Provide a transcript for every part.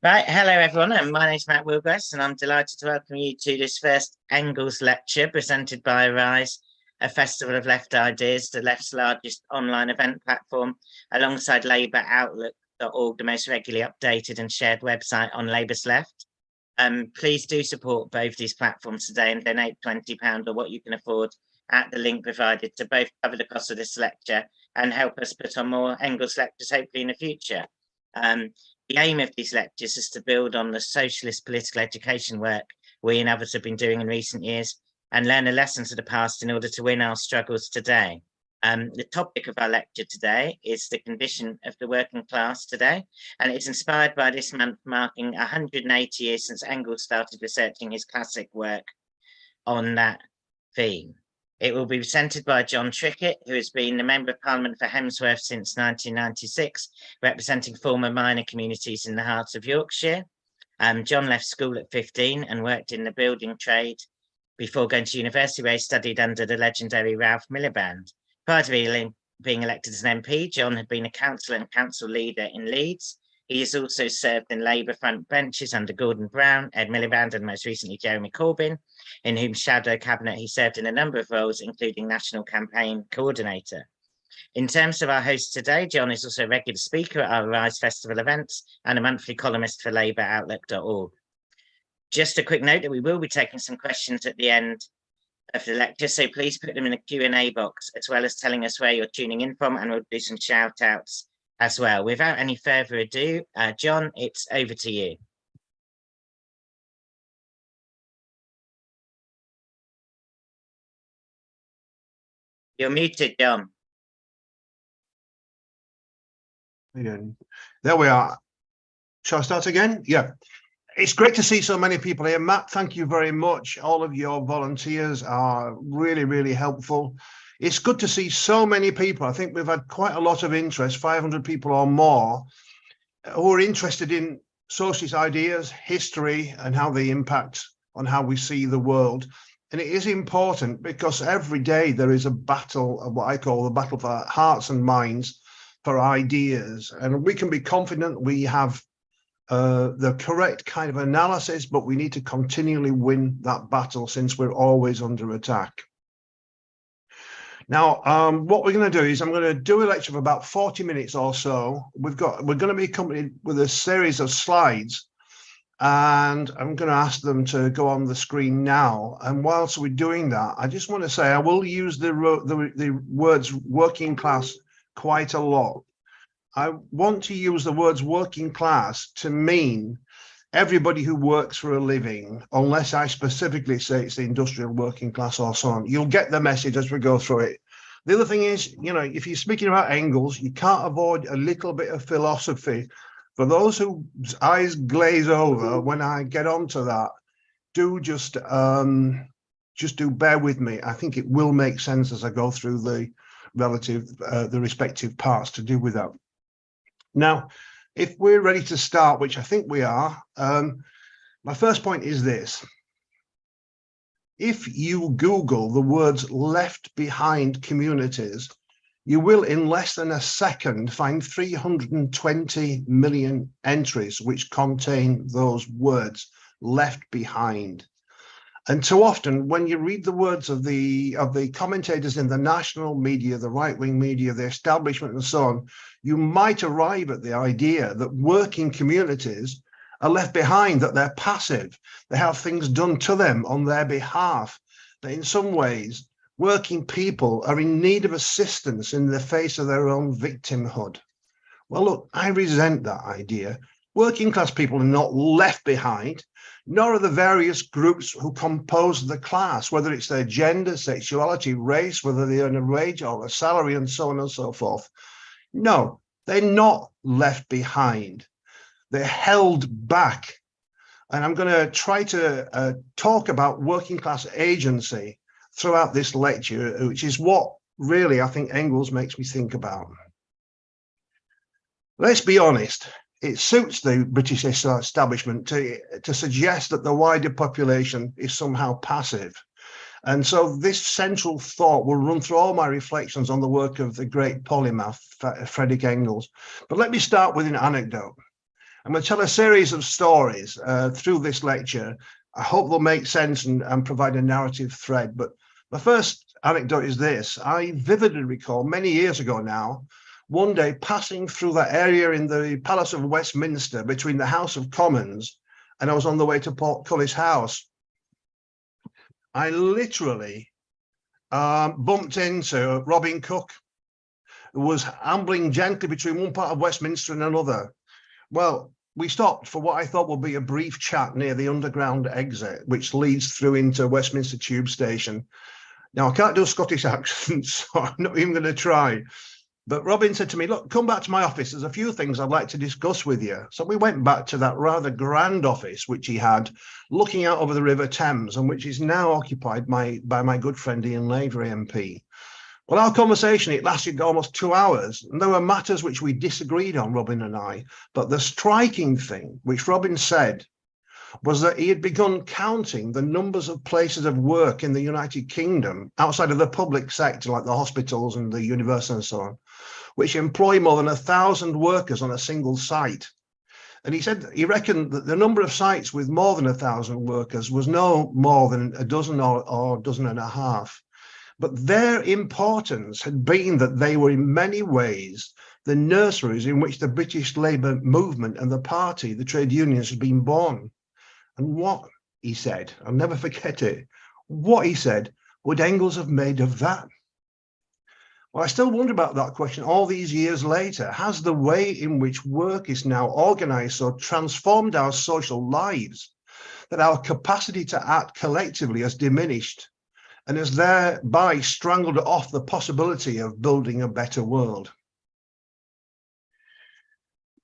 Right, hello everyone, and my name's Matt Wilgress, and I'm delighted to welcome you to this first Engels lecture presented by Rise, a festival of left ideas, the left's largest online event platform, alongside Labour Outlook.org, the most regularly updated and shared website on Labour's left. Please do support both these platforms today and donate £20 or what you can afford at the link provided to both cover the cost of this lecture and help us put on more Engels lectures hopefully in the future. The aim of these lectures is to build on the socialist political education work we and others have been doing in recent years and learn the lessons of the past in order to win our struggles today. The topic of our lecture today is the condition of the working class today, and it's inspired by this month marking 180 years since Engels started researching his classic work on that theme. It will be presented by Jon Trickett, who has been the Member of Parliament for Hemsworth since 1996, representing former minor communities in the heart of Yorkshire. Jon left school at 15 and worked in the building trade before going to university, where he studied under the legendary Ralph Miliband. Prior to being elected as an MP, Jon had been a councillor and council leader in Leeds. He has also served in Labour front benches under Gordon Brown, Ed Miliband, and most recently Jeremy Corbyn, in whom shadow cabinet he served in a number of roles, including National Campaign Coordinator. In terms of our host today, Jon is also a regular speaker at our Rise Festival events and a monthly columnist for Labour Outlook.org. Just a quick note that we will be taking some questions at the end of the lecture, so please put them in the Q&A box, as well as telling us where you're tuning in from, and we'll do some shout outs as well. Without any further ado, Jon, it's over to you. You're muted, Jon. There we are. Shall I start again? Yeah. It's great to see so many people here. Matt, thank you very much. All of your volunteers are really, really helpful. It's good to see so many people. I think we've had quite a lot of interest, 500 people or more, who are interested in socialist ideas, history, and how they impact on how we see the world. And it is important because every day there is a battle, of what I call the battle for hearts and minds, for ideas. And we can be confident we have the correct kind of analysis, but we need to continually win that battle since we're always under attack. Now, what we're going to do is I'm going to do a lecture for about 40 minutes or so. We're going to be accompanied with a series of slides, and I'm going to ask them to go on the screen now. And whilst we're doing that, I just want to say I will use the words working class quite a lot. I want to use the words working class to mean everybody who works for a living, unless I specifically say it's the industrial working class or so on. You'll get the message as we go through it. The other thing is, you know, if you're speaking about Engels, you can't avoid a little bit of philosophy. For those whose eyes glaze over when I get onto that, do just do bear with me. I think it will make sense as I go through the respective parts to do with that. Now, if we're ready to start, which I think we are, my first point is this. If you Google the words left behind communities, you will in less than a second find 320 million entries which contain those words left behind. And too often, when you read the words of the commentators in the national media, the right-wing media, the establishment and so on, you might arrive at the idea that working communities are left behind, that they're passive, they have things done to them on their behalf, that in some ways, working people are in need of assistance in the face of their own victimhood. Well, look, I resent that idea. Working class people are not left behind, nor are the various groups who compose the class, whether it's their gender, sexuality, race, whether they earn a wage or a salary, and so on and so forth. No, they're not left behind. They're held back. And I'm going to try to talk about working class agency throughout this lecture, which is what really I think Engels makes me think about. Let's be honest. It suits the British establishment to suggest that the wider population is somehow passive. And so this central thought will run through all my reflections on the work of the great polymath, Friedrich Engels. But let me start with an anecdote. I'm going to tell a series of stories through this lecture. I hope they'll make sense and provide a narrative thread. But the first anecdote is this. I vividly recall many years ago now, one day passing through that area in the Palace of Westminster between the House of Commons, and I was on the way to Portcullis House. I literally bumped into Robin Cook, who was ambling gently between one part of Westminster and another. Well, we stopped for what I thought would be a brief chat near the underground exit, which leads through into Westminster Tube Station. Now, I can't do a Scottish accent, so I'm not even going to try. But Robin said to me, look, come back to my office. There's a few things I'd like to discuss with you. So we went back to that rather grand office, which he had, looking out over the River Thames, and which is now occupied by my good friend Jon Trickett MP. Well, our conversation, it lasted almost 2 hours, and there were matters which we disagreed on, Robin and I. But the striking thing, which Robin said, was that he had begun counting the numbers of places of work in the United Kingdom outside of the public sector, like the hospitals and the universities and so on, which employ more than 1,000 workers on a single site. And he said he reckoned that the number of sites with more than 1,000 workers was no more than a dozen or dozen and a half. But their importance had been that they were in many ways the nurseries in which the British Labour movement and the party, the trade unions, had been born. And what he said, I'll never forget it, what he said, would Engels have made of that? Well, I still wonder about that question all these years later. Has the way in which work is now organised so transformed our social lives that our capacity to act collectively has diminished and has thereby strangled off the possibility of building a better world?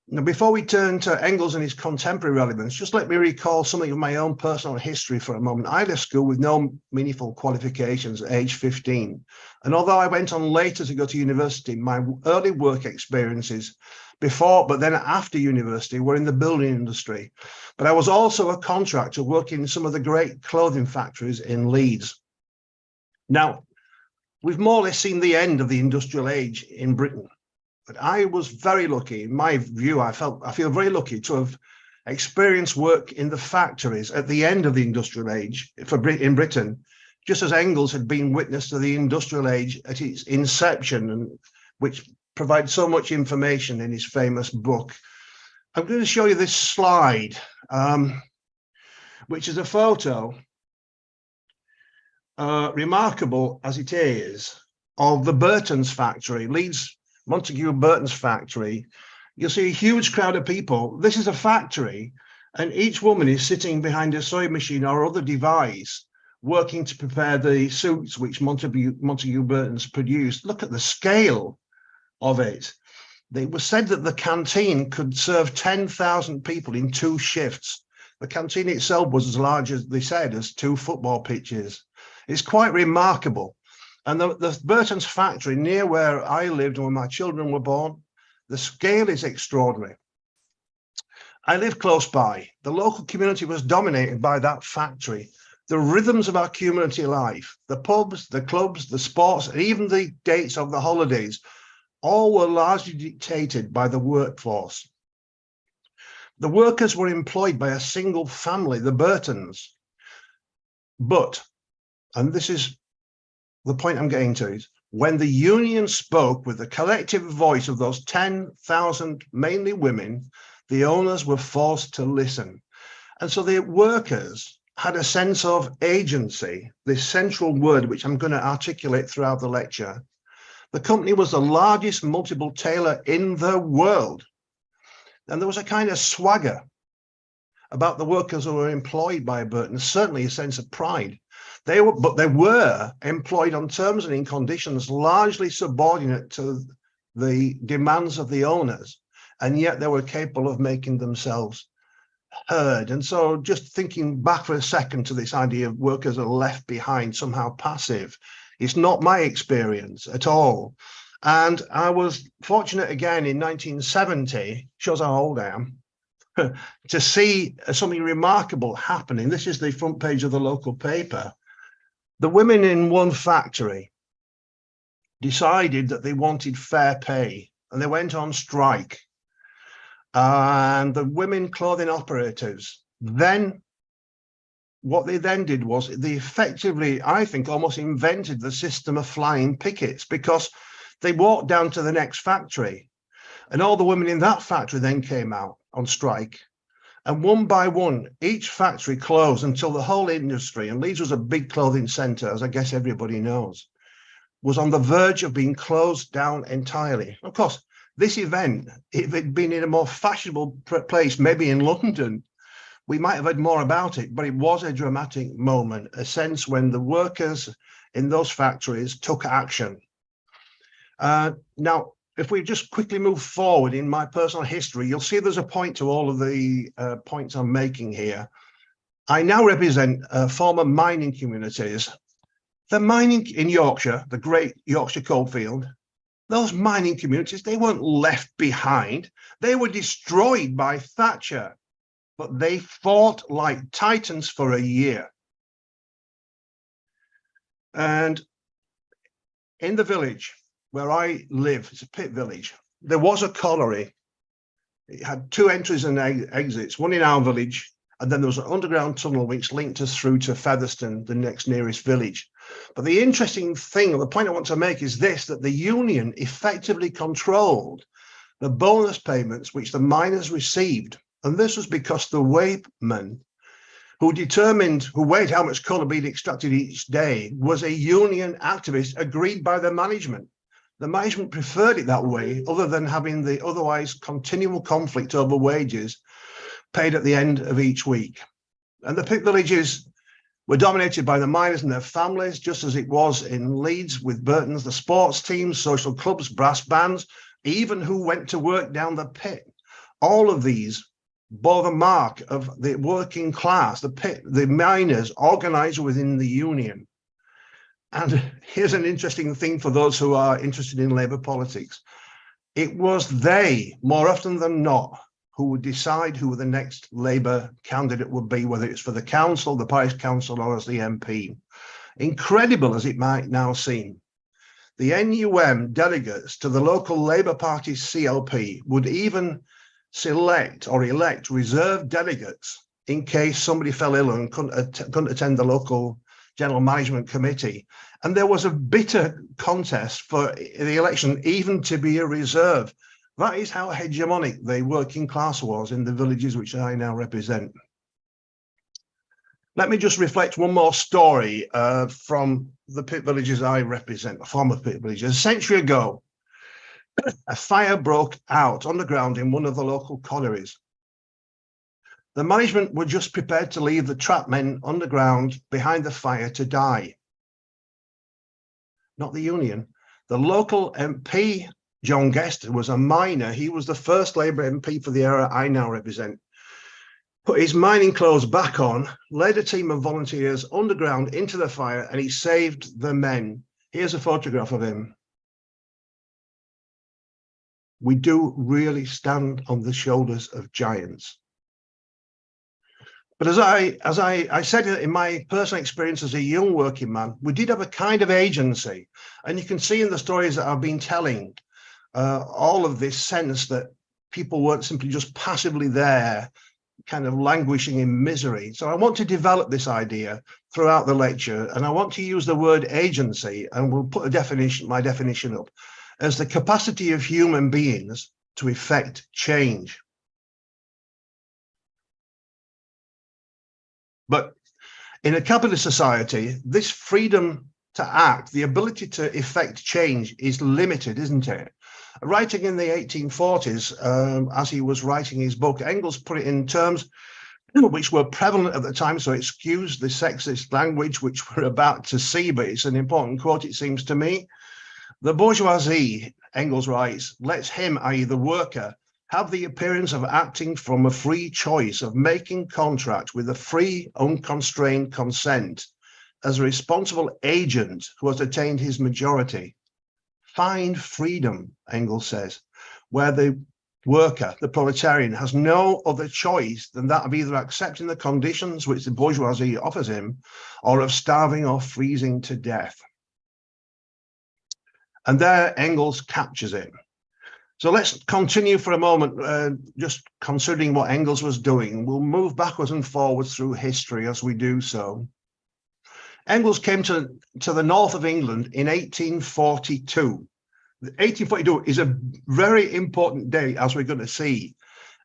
Now, before we turn to Engels and his contemporary relevance, just let me recall something of my own personal history for a moment. I left school with no meaningful qualifications at age 15. And although I went on later to go to university, my early work experiences before, but then after university, were in the building industry. But I was also a contractor working in some of the great clothing factories in Leeds. Now, we've more or less seen the end of the industrial age in Britain. But I was very lucky, in my view, I feel very lucky to have experienced work in the factories at the end of the industrial age in Britain, just as Engels had been witness to the industrial age at its inception, and which provides so much information in his famous book. I'm going to show you this slide, which is a photo, remarkable as it is, of the Burton's factory, Leeds Montague Burton's factory. You'll see a huge crowd of people. This is a factory, and each woman is sitting behind a sewing machine or other device, working to prepare the suits which Montague Burton's produced. Look at the scale of it. It was said that the canteen could serve 10,000 people in 2 shifts. The canteen itself was as large as they said as 2 football pitches. It's quite remarkable. And the Burton's factory, near where I lived and where my children were born, the scale is extraordinary. I live close by. The local community was dominated by that factory. The rhythms of our community life, the pubs, the clubs, the sports, and even the dates of the holidays, all were largely dictated by the workforce. The workers were employed by a single family, the Burtons. But, and this is the point I'm getting to, is when the union spoke with the collective voice of those 10,000, mainly women, the owners were forced to listen. And so the workers had a sense of agency, this central word, which I'm going to articulate throughout the lecture. The company was the largest multiple tailor in the world. And there was a kind of swagger about the workers who were employed by Burton, certainly a sense of pride. They were employed on terms and in conditions largely subordinate to the demands of the owners, and yet they were capable of making themselves heard. And so just thinking back for a second to this idea of workers are left behind, somehow passive, it's not my experience at all. And I was fortunate again in 1970, shows how old I am, to see something remarkable happening. This is the front page of the local paper. The women in one factory decided that they wanted fair pay, and they went on strike. and the women clothing operatives. Then what they then did was they effectively, I think, almost invented the system of flying pickets, because they walked down to the next factory and all the women in that factory then came out on strike. And one by one, each factory closed until the whole industry, and Leeds was a big clothing centre, as I guess everybody knows, was on the verge of being closed down entirely. Of course, this event, if it had been in a more fashionable place, maybe in London, we might have heard more about it, but it was a dramatic moment, a sense when the workers in those factories took action. Now, if we just quickly move forward in my personal history, you'll see there's a point to all of the points I'm making here. I now represent former mining communities. The mining in Yorkshire, the great Yorkshire coalfield, those mining communities, they weren't left behind. They were destroyed by Thatcher, but they fought like titans for a year. And in the village where I live, it's a pit village, there was a colliery. It had two entries and exits, one in our village, and then there was an underground tunnel which linked us through to Featherstone, the next nearest village. But the interesting thing, or the point I want to make, is this, that the union effectively controlled the bonus payments which the miners received. And this was because the weightman who weighed how much coal had been extracted each day was a union activist agreed by the management. The management preferred it that way, other than having the otherwise continual conflict over wages paid at the end of each week. And the pit villages were dominated by the miners and their families, just as it was in Leeds with Burton's, the sports teams, social clubs, brass bands, even who went to work down the pit. All of these bore the mark of the working class, the miners organized within the union. And here's an interesting thing for those who are interested in Labour politics. It was they, more often than not, who would decide who the next Labour candidate would be, whether it's for the council, the parish council, or as the MP. Incredible as it might now seem, the NUM delegates to the local Labour Party's CLP would even select or elect reserve delegates in case somebody fell ill and couldn't attend the local general management committee. And there was a bitter contest for the election even to be a reserve. That is how hegemonic the working class was in the villages which I now represent. Let me just reflect one more story from the pit villages I represent, the former pit villages. A century ago, a fire broke out underground in one of the local collieries. The management were just prepared to leave the trapped men underground behind the fire to die. Not the union. The local MP, John Guest, was a miner. He was the first Labour MP for the era I now represent. Put his mining clothes back on, led a team of volunteers underground into the fire, and he saved the men. Here's a photograph of him. We do really stand on the shoulders of giants. But as I said in my personal experience as a young working man, we did have a kind of agency. And you can see in the stories that I've been telling, all of this sense that people weren't simply just passively there, kind of languishing in misery. So I want to develop this idea throughout the lecture, and I want to use the word agency, and we'll put my definition up, as the capacity of human beings to effect change. But in a capitalist society, this freedom to act, the ability to effect change, is limited, isn't it? Writing in the 1840s, as he was writing his book, Engels put it in terms which were prevalent at the time, so excuse the sexist language which we're about to see, but it's an important quote, it seems to me. The bourgeoisie, Engels writes, lets him, i.e. the worker, have the appearance of acting from a free choice, of making contract with a free, unconstrained consent, as a responsible agent who has attained his majority. Find freedom, Engels says, where the worker, the proletarian, has no other choice than that of either accepting the conditions which the bourgeoisie offers him, or of starving or freezing to death. And there Engels captures it. So let's continue for a moment, just considering what Engels was doing. We'll move backwards and forwards through history as we do so. Engels came to the north of England in 1842. 1842 is a very important date, as we're going to see.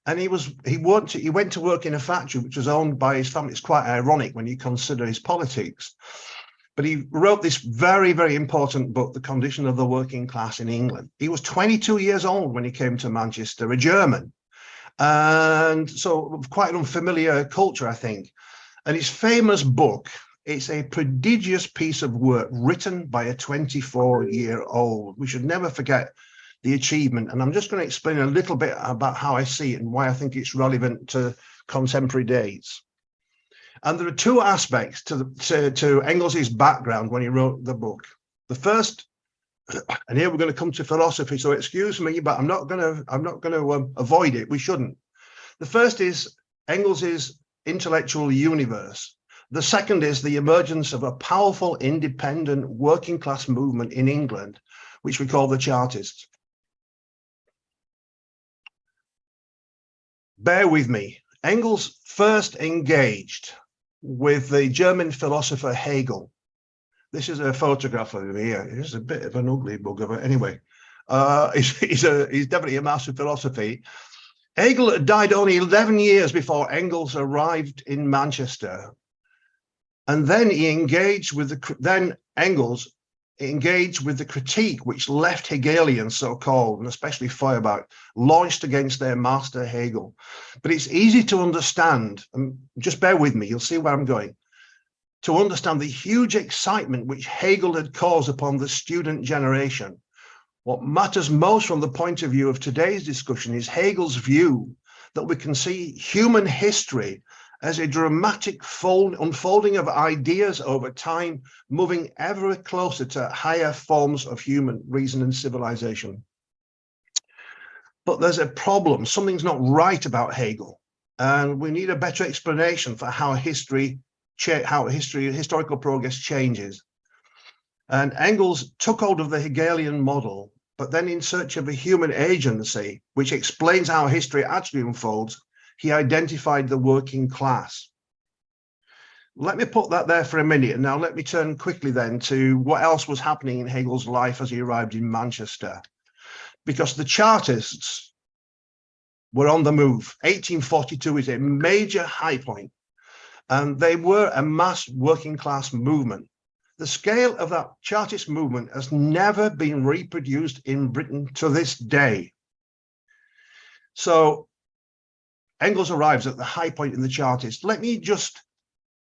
And he went to work in a factory which was owned by his family. It's quite ironic when you consider his politics. But he wrote this very, very important book, The Condition of the Working Class in England. He was 22 years old when he came to Manchester, a German. And so quite an unfamiliar culture, I think. And his famous book, it's a prodigious piece of work written by a 24-year-old. We should never forget the achievement. And I'm just going to explain a little bit about how I see it and why I think it's relevant to contemporary dates. And there are two aspects to Engels's background when he wrote the book. The first, and here we're going to come to philosophy, so excuse me, but I'm not going to avoid it. We shouldn't. The first is Engels's intellectual universe. The second is the emergence of a powerful, independent, working class movement in England, which we call the Chartists. Bear with me. Engels first engaged with the German philosopher Hegel. This is a photograph of him here. He's a bit of an ugly bugger, but anyway, he's definitely a master of philosophy. Hegel died only 11 years before Engels arrived in Manchester. And then Engels engaged with the critique which left Hegelians, so-called, and especially Feuerbach, launched against their master Hegel. But it's easy to understand, and just bear with me, you'll see where I'm going, to understand the huge excitement which Hegel had caused upon the student generation. What matters most from the point of view of today's discussion is Hegel's view that we can see human history as a dramatic unfolding of ideas over time, moving ever closer to higher forms of human reason and civilization. But there's a problem. Something's not right about Hegel, and we need a better explanation for how historical progress changes. And Engels took hold of the Hegelian model, but then in search of a human agency, which explains how history actually unfolds, he identified the working class. Let me put that there for a minute, and now let me turn quickly then to what else was happening in Hegel's life as he arrived in Manchester. Because the Chartists were on the move. 1842 is a major high point, and they were a mass working class movement. The scale of that Chartist movement has never been reproduced in Britain to this day. So Engels arrives at the high point in the Chartists. Let me just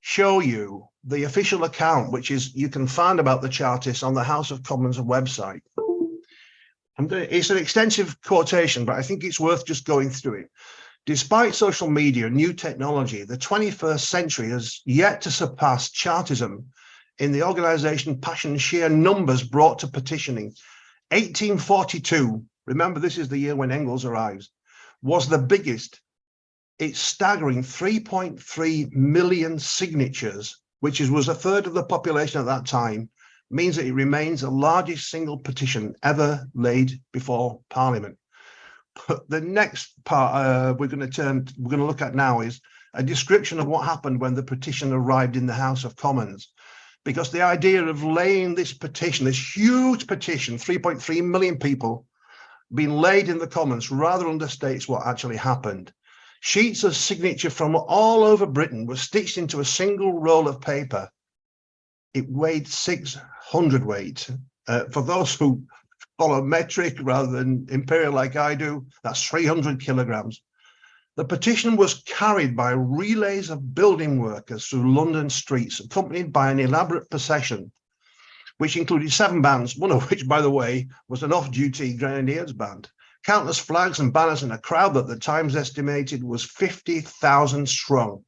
show you the official account, which is you can find about the Chartists on the House of Commons website. It's an extensive quotation, but I think it's worth just going through it. Despite social media and new technology, the 21st century has yet to surpass Chartism in the organization, passion, sheer numbers brought to petitioning. 1842, remember this is the year when Engels arrives, was the biggest. It's staggering 3.3 million signatures, which was a third of the population at that time, means that it remains the largest single petition ever laid before Parliament. But the next part we're going to look at now is a description of what happened when the petition arrived in the House of Commons. Because the idea of laying this petition, this huge petition, 3.3 million people, being laid in the Commons rather understates what actually happened. Sheets of signature from all over Britain were stitched into a single roll of paper. It weighed 600 weight. For those who follow metric rather than imperial like I do, that's 300 kilograms. The petition was carried by relays of building workers through London streets, accompanied by an elaborate procession, which included 7 bands, one of which, by the way, was an off-duty Grenadiers band. Countless flags and banners, and a crowd that the Times estimated was 50,000 strong.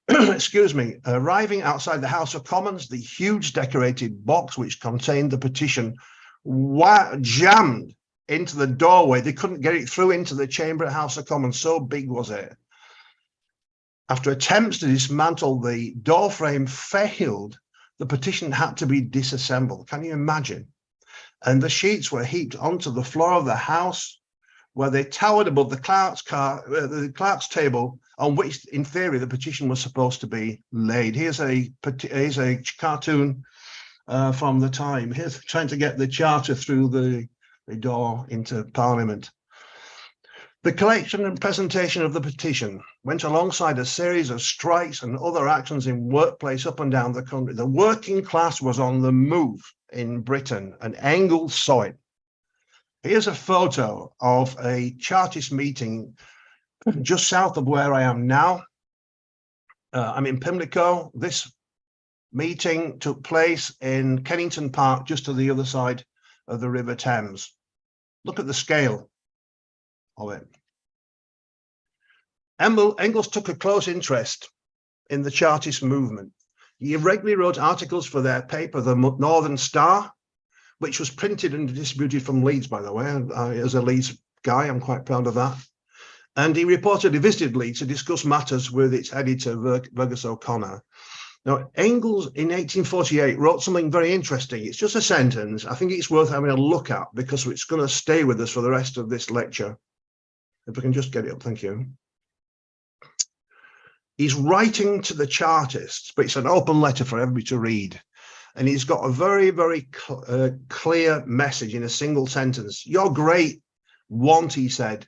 Excuse me. Arriving outside the House of Commons, the huge decorated box which contained the petition jammed into the doorway. They couldn't get it through into the chamber at House of Commons, so big was it. After attempts to dismantle the door frame failed, the petition had to be disassembled. Can you imagine? And the sheets were heaped onto the floor of the House. where they towered above the clerk's table on which, in theory, the petition was supposed to be laid. Here's a cartoon from the time. Here's trying to get the charter through the door into Parliament. The collection and presentation of the petition went alongside a series of strikes and other actions in workplace up and down the country. The working class was on the move in Britain, and Engels saw it. Here's a photo of a Chartist meeting just south of where I am now. I'm in Pimlico. This meeting took place in Kennington Park, just to the other side of the River Thames. Look at the scale of it. Engels took a close interest in the Chartist movement. He regularly wrote articles for their paper, the Northern Star, which was printed and distributed from Leeds, by the way. As a Leeds guy, I'm quite proud of that. And he reportedly visited Leeds to discuss matters with its editor, Fergus O'Connor. Now, Engels in 1848 wrote something very interesting. It's just a sentence. I think it's worth having a look at because it's going to stay with us for the rest of this lecture. If we can just get it up, thank you. He's writing to the Chartists, but it's an open letter for everybody to read. And he's got a very, very clear message in a single sentence. Your great want, he said,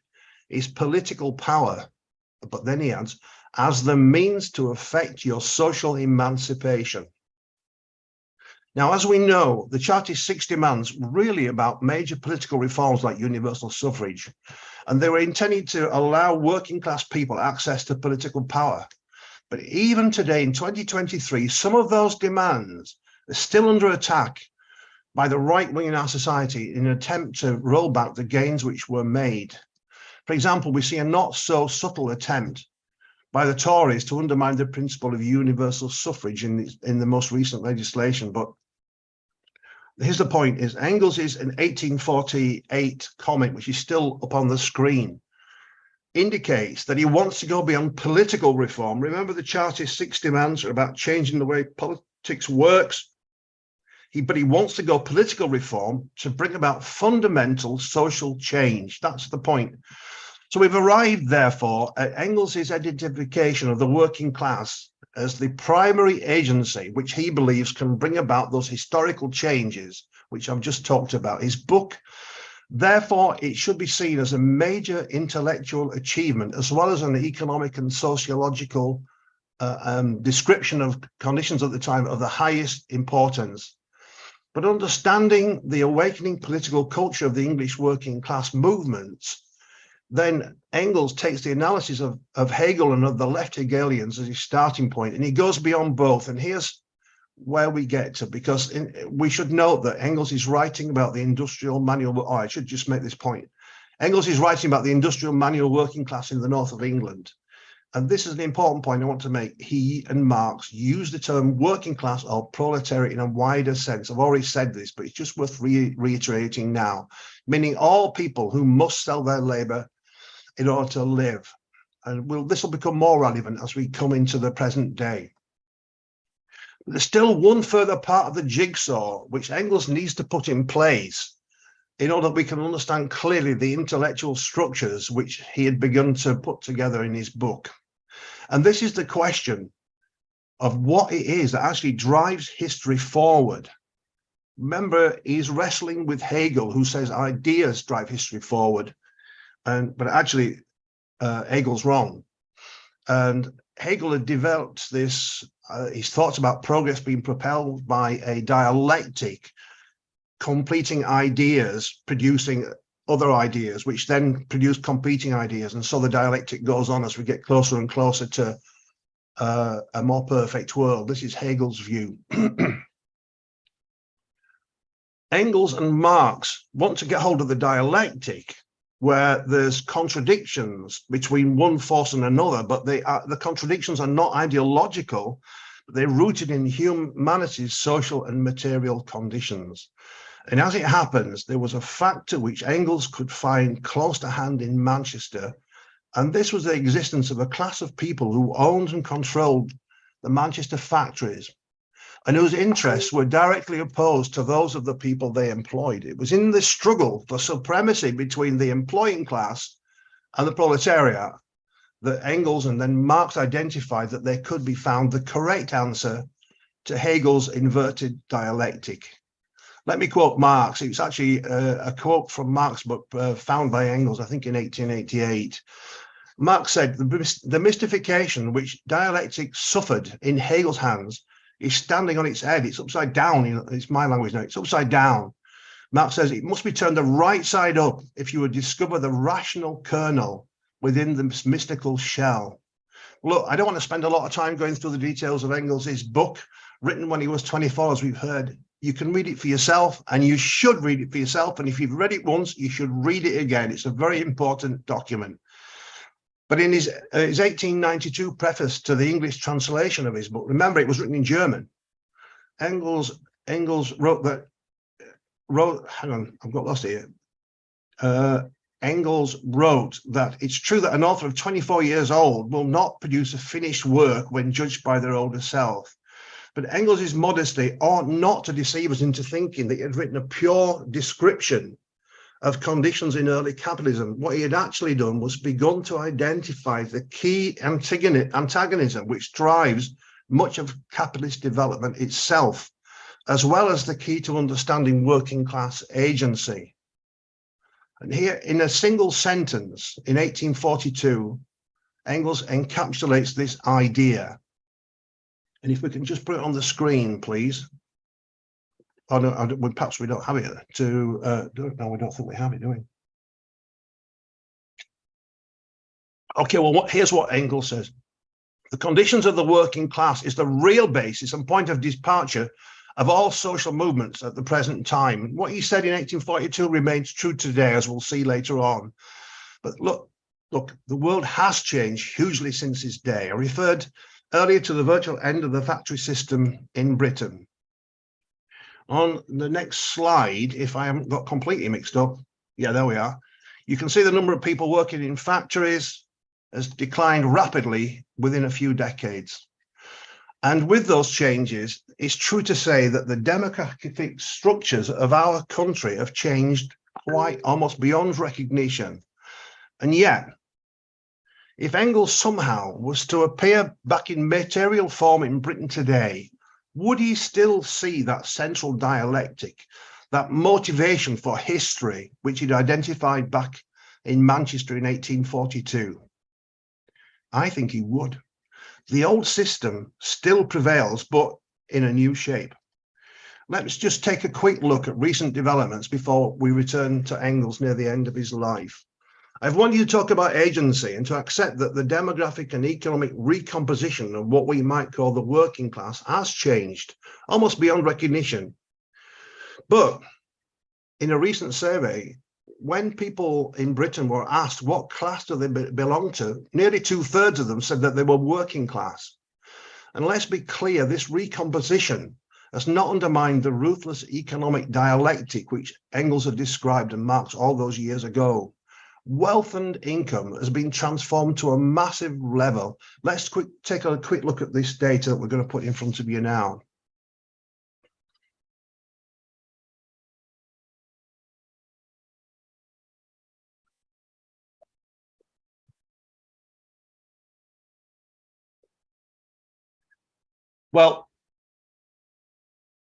is political power. But then he adds, as the means to effect your social emancipation. Now, as we know, the Chartist 6 demands were really about major political reforms like universal suffrage, and they were intended to allow working class people access to political power. But even today, in 2023, some of those demands are still under attack by the right wing in our society in an attempt to roll back the gains which were made. For example, we see a not so subtle attempt by the Tories to undermine the principle of universal suffrage in the most recent legislation. But here's the point: is Engels' in 1848 comment, which is still up on the screen, indicates that he wants to go beyond political reform. Remember, the Chartist 6 demands are about changing the way politics works. But he wants to go political reform to bring about fundamental social change. That's the point. So we've arrived, therefore, at Engels' identification of the working class as the primary agency which he believes can bring about those historical changes which I've just talked about. His book, therefore, it should be seen as a major intellectual achievement, as well as an economic and sociological description of conditions at the time of the highest importance. But understanding the awakening political culture of the English working class movements, then Engels takes the analysis of Hegel and of the left Hegelians as his starting point, and he goes beyond both. And here's where we get to, because we should note that Engels is writing about the industrial manual. Oh, I should just make this point. Engels is writing about the industrial manual working class in the north of England. And this is an important point I want to make. He and Marx use the term working class or proletariat in a wider sense. I've already said this, but it's just worth reiterating now, meaning all people who must sell their labor in order to live. And this will become more relevant as we come into the present day. But there's still one further part of the jigsaw which Engels needs to put in place in order that we can understand clearly the intellectual structures which he had begun to put together in his book. And this is the question of what it is that actually drives history forward. Remember, he's wrestling with Hegel, who says ideas drive history forward, but actually Hegel's wrong. And Hegel had developed this, his thoughts about progress being propelled by a dialectic, completing ideas, producing other ideas, which then produce competing ideas. And so the dialectic goes on as we get closer and closer to a more perfect world. This is Hegel's view. Engels and Marx want to get hold of the dialectic, where there's contradictions between one force and another, but the contradictions are not ideological, but they're rooted in humanity's social and material conditions. And as it happens, there was a factor which Engels could find close to hand in Manchester, and this was the existence of a class of people who owned and controlled the Manchester factories. and whose interests were directly opposed to those of the people they employed. It was in this struggle for supremacy between the employing class and the proletariat that Engels and then Marx identified that there could be found the correct answer to Hegel's inverted dialectic. Let me quote Marx. It's actually a quote from Marx, but found by Engels, I think in 1888. Marx said, the mystification which dialectic suffered in Hegel's hands is standing on its head. It's upside down. It's my language now. It's upside down. Marx says it must be turned the right side up if you would discover the rational kernel within the mystical shell. Look, I don't want to spend a lot of time going through the details of Engels' book, written when he was 24, as we've heard. You can read it for yourself, and you should read it for yourself. And if you've read it once, you should read it again. It's a very important document. But in his 1892 preface to the English translation of his book, remember it was written in German. Engels wrote, hang on, I've got lost here. Engels wrote that it's true that an author of 24 years old will not produce a finished work when judged by their older self. But Engels' modesty ought not to deceive us into thinking that he had written a pure description of conditions in early capitalism. What he had actually done was begun to identify the key antagonism which drives much of capitalist development itself, as well as the key to understanding working class agency. And here, in a single sentence, in 1842, Engels encapsulates this idea. And if we can just put it on the screen, please. Oh, no, perhaps we don't have it no, we don't think we have it, do we? Okay, well, here's what Engels says. The conditions of the working class is the real basis and point of departure of all social movements at the present time. What he said in 1842 remains true today, as we'll see later on. But look, the world has changed hugely since his day. I referred earlier to the virtual end of the factory system in Britain. On the next slide, if I haven't got completely mixed up, yeah, there we are. You can see the number of people working in factories has declined rapidly within a few decades. And with those changes, it's true to say that the demographic structures of our country have changed quite almost beyond recognition. And yet, if Engels somehow was to appear back in material form in Britain today, would he still see that central dialectic, that motivation for history, which he'd identified back in Manchester in 1842? I think he would. The old system still prevails, but in a new shape. Let's just take a quick look at recent developments before we return to Engels near the end of his life. I've wanted you to talk about agency and to accept that the demographic and economic recomposition of what we might call the working class has changed, almost beyond recognition. But in a recent survey, when people in Britain were asked what class do they belong to, nearly 2/3 of them said that they were working class. And let's be clear, this recomposition has not undermined the ruthless economic dialectic which Engels had described and Marx all those years ago. Wealth and income has been transformed to a massive level. Let's take a quick look at this data that we're going to put in front of you now. Well,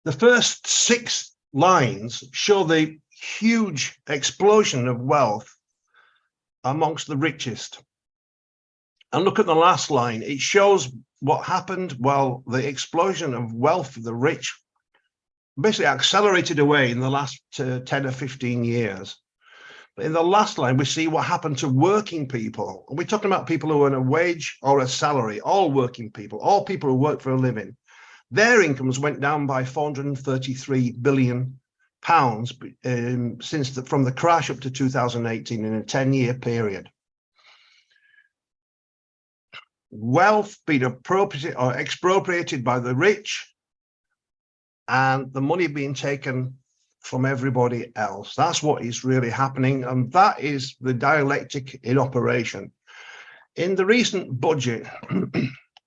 the first 6 lines show the huge explosion of wealth amongst the richest. And look at the last line. It shows what happened while the explosion of wealth of the rich basically accelerated away in the last 10 or 15 years. But in the last line, we see what happened to working people. And we're talking about people who earn a wage or a salary, all working people, all people who work for a living. Their incomes went down by 433 billion pounds from the crash up to 2018 in a 10-year period. Wealth being expropriated by the rich and the money being taken from everybody else. That's what is really happening, and that is the dialectic in operation. In the recent budget,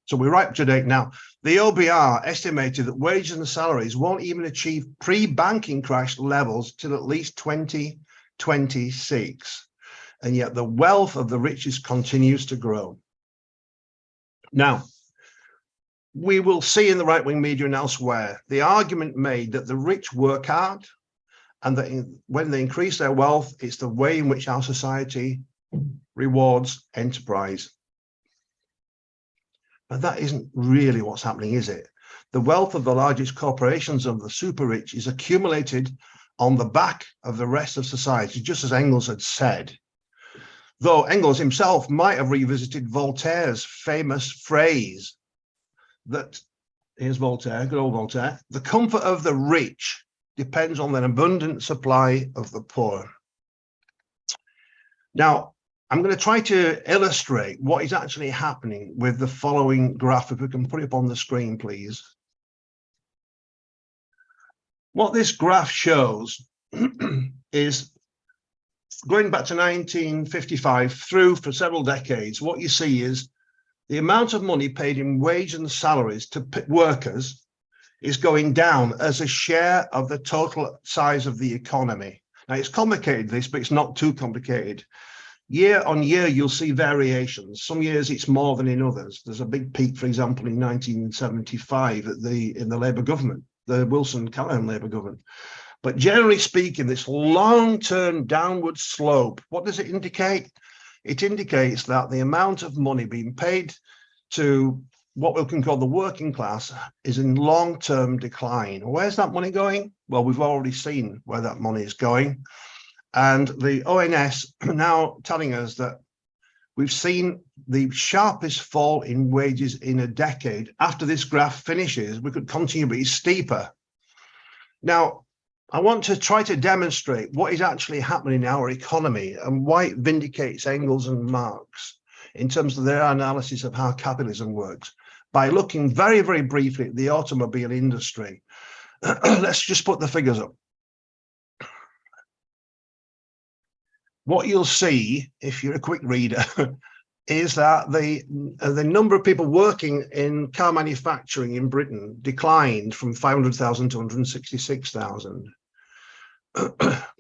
So we're right up to date now. The OBR estimated that wages and salaries won't even achieve pre-banking crash levels till at least 2026. And yet the wealth of the richest continues to grow. Now, we will see in the right-wing media and elsewhere the argument made that the rich work hard and that when they increase their wealth, it's the way in which our society rewards enterprise. But that isn't really what's happening, is it? The wealth of the largest corporations of the super rich is accumulated on the back of the rest of society, just as Engels had said. Though Engels himself might have revisited Voltaire's famous phrase that, here's Voltaire, good old Voltaire, the comfort of the rich depends on an abundant supply of the poor. Now, I'm going to try to illustrate what is actually happening with the following graph. If we can put it up on the screen, please. What this graph shows is going back to 1955 through for several decades. What you see is the amount of money paid in wage and salaries to workers is going down as a share of the total size of the economy. Now, it's complicated, this, but it's not too complicated. Year on year, you'll see variations. Some years it's more than in others. There's a big peak, for example, in 1975 in the Labour government, the Wilson-Callaghan Labour government. But generally speaking, this long-term downward slope, what does it indicate? It indicates that the amount of money being paid to what we can call the working class is in long-term decline. Where's that money going? Well, we've already seen where that money is going. And the ONS are now telling us that we've seen the sharpest fall in wages in a decade. After this graph finishes, we could continue, but it's steeper. Now, I want to try to demonstrate what is actually happening in our economy and why it vindicates Engels and Marx in terms of their analysis of how capitalism works by looking very, very briefly at the automobile industry. Let's just put the figures up. What you'll see, if you're a quick reader, is that the number of people working in car manufacturing in Britain declined from 500,000 to 166,000.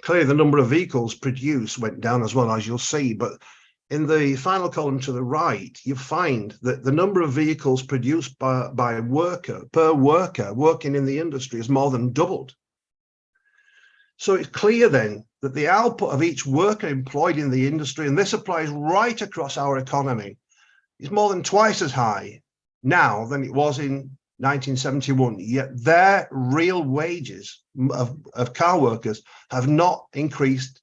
Clearly, the number of vehicles produced went down as well, as you'll see. But in the final column to the right, you find that the number of vehicles produced by worker per worker working in the industry has more than doubled. So it's clear then that the output of each worker employed in the industry, and this applies right across our economy, is more than twice as high now than it was in 1971. Yet their real wages of car workers have not increased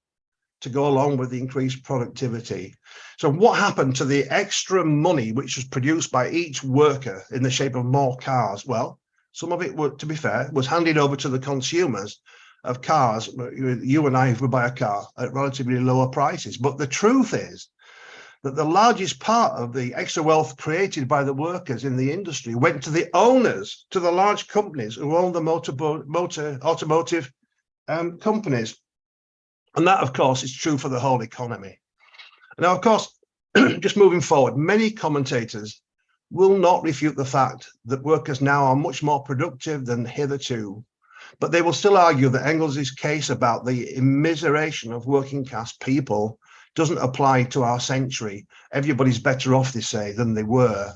to go along with the increased productivity. So what happened to the extra money which was produced by each worker in the shape of more cars? Well, some of it, to be fair, was handed over to the consumers of cars. You and I would buy a car at relatively lower prices. But the truth is that the largest part of the extra wealth created by the workers in the industry went to the owners, to the large companies who own the automotive companies. And that, of course, is true for the whole economy. Now, of course, just moving forward, many commentators will not refute the fact that workers now are much more productive than hitherto. But they will still argue that Engels' case about the immiseration of working class people doesn't apply to our century. Everybody's better off, they say, than they were.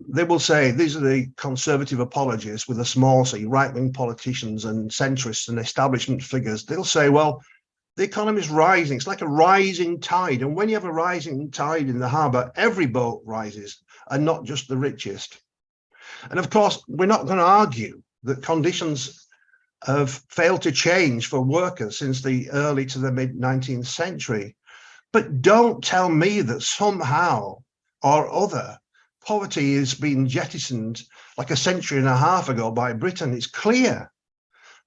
They will say these are the conservative apologists with a small c, right-wing politicians and centrists and establishment figures. They'll say, well, the economy is rising. It's like a rising tide. And when you have a rising tide in the harbour, every boat rises, and not just the richest. And of course, we're not going to argue that conditions have failed to change for workers since the early to the mid-19th century. But don't tell me that somehow or other poverty has been jettisoned like a century and a half ago by Britain. It's clear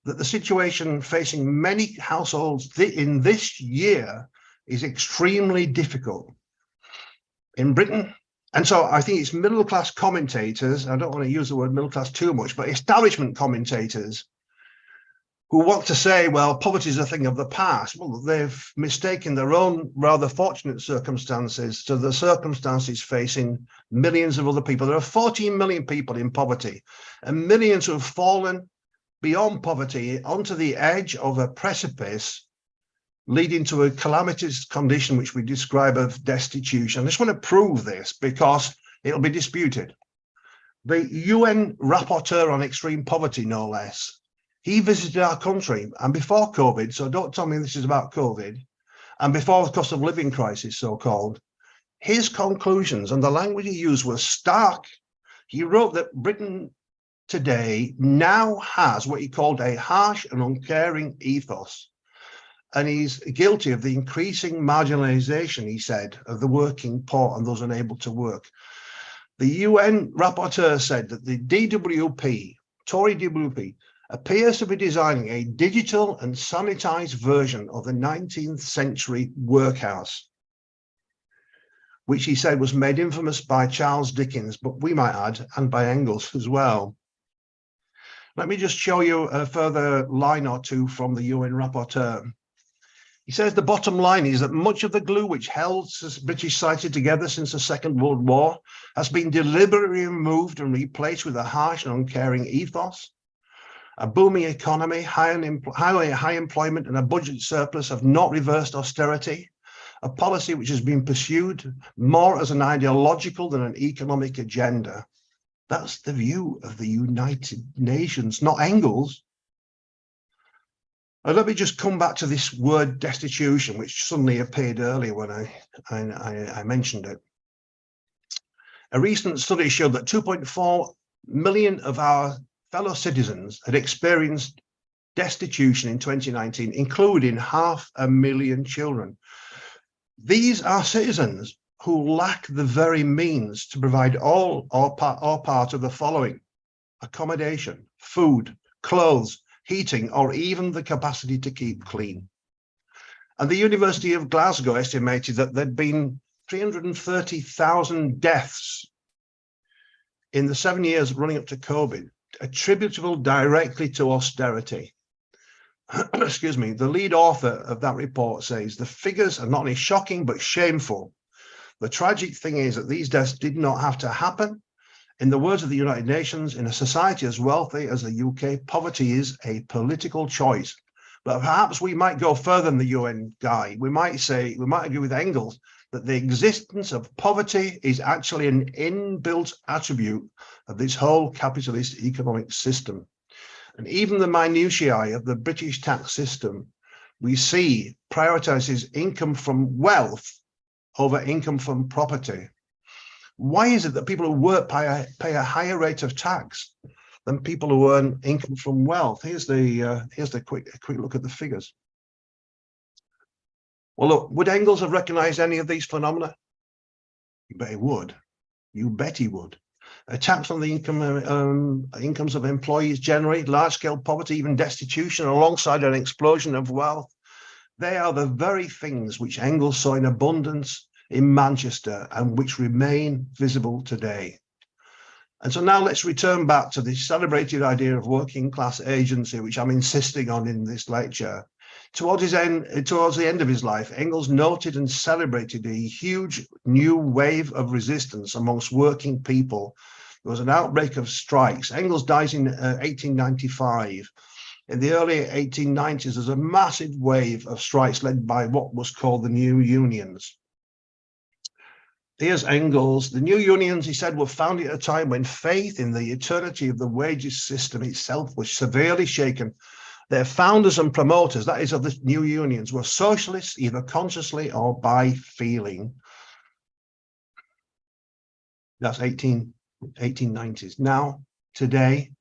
that the situation facing many households in this year is extremely difficult in Britain. And so I think it's middle-class commentators, I don't want to use the word middle class too much, but establishment commentators who want to say, well, poverty is a thing of the past. Well, they've mistaken their own rather fortunate circumstances to the circumstances facing millions of other people. There are 14 million people in poverty, and millions who have fallen beyond poverty onto the edge of a precipice, leading to a calamitous condition which we describe of destitution. I just want to prove this because it'll be disputed. The UN rapporteur on extreme poverty, no less, he visited our country, and before COVID, so don't tell me this is about COVID, and before the cost of living crisis, so-called, his conclusions and the language he used was stark. He wrote that Britain today now has what he called a harsh and uncaring ethos, and he's guilty of the increasing marginalization, he said, of the working poor and those unable to work. The UN rapporteur said that the DWP, Tory DWP, appears to be designing a digital and sanitized version of the 19th century workhouse, which he said was made infamous by Charles Dickens, but we might add, and by Engels as well. Let me just show you a further line or two from the UN rapporteur. He says the bottom line is that much of the glue which held British society together since the Second World War has been deliberately removed and replaced with a harsh and uncaring ethos. A booming economy, high employment and a budget surplus have not reversed austerity, a policy which has been pursued more as an ideological than an economic agenda. That's the view of the United Nations, not Engels. Let me just come back to this word destitution, which suddenly appeared earlier when I mentioned it. A recent study showed that 2.4 million of our fellow citizens had experienced destitution in 2019, including 500,000 children. These are citizens who lack the very means to provide all or part of the following: accommodation, food, clothes, heating, or even the capacity to keep clean. And the University of Glasgow estimated that there'd been 330,000 deaths in the 7 years running up to COVID, attributable directly to austerity. Excuse me. The lead author of that report says the figures are not only shocking but shameful. The tragic thing is that these deaths did not have to happen. In the words of the United Nations, in a society as wealthy as the UK, poverty is a political choice. But perhaps we might go further than the UN guy. We might agree with Engels that the existence of poverty is actually an inbuilt attribute of this whole capitalist economic system. And even the minutiae of the British tax system, we see prioritizes income from wealth over income from property. Why is it that people who work pay a higher rate of tax than people who earn income from wealth? Here's the quick look at the figures. Well, look, would Engels have recognized any of these phenomena? You bet he would. You bet he would. A tax on the incomes of employees generate large-scale poverty, even destitution, alongside an explosion of wealth. They are the very things which Engels saw in abundance in Manchester and which remain visible today. And so now let's return back to the celebrated idea of working class agency, which I'm insisting on in this lecture. Towards the end of his life, Engels noted and celebrated a huge new wave of resistance amongst working people. There was an outbreak of strikes. Engels dies in 1895. In the early 1890s, there's a massive wave of strikes led by what was called the new unions. Here's Engels. The new unions, he said, were founded at a time when faith in the eternity of the wages system itself was severely shaken. Their founders and promoters, that is, of the new unions, were socialists, either consciously or by feeling. That's 1890s. Now, today,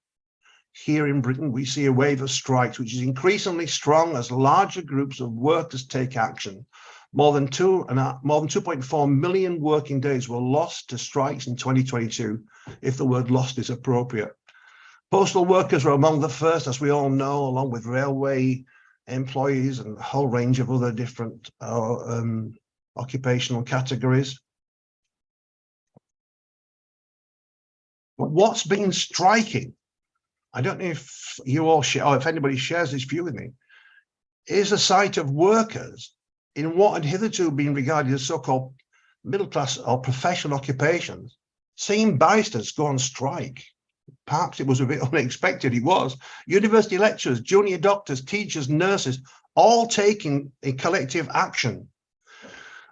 here in Britain, we see a wave of strikes, which is increasingly strong as larger groups of workers take action. More than 2.4 million working days were lost to strikes in 2022, if the word lost is appropriate. Postal workers were among the first, as we all know, along with railway employees and a whole range of other different occupational categories. But what's been striking I don't know if you all share, or if anybody shares this view with me, is a sight of workers in what had hitherto been regarded as so-called middle class or professional occupations, seeing barristers go on strike. Perhaps it was a bit unexpected. It was. University lecturers, junior doctors, teachers, nurses, all taking a collective action.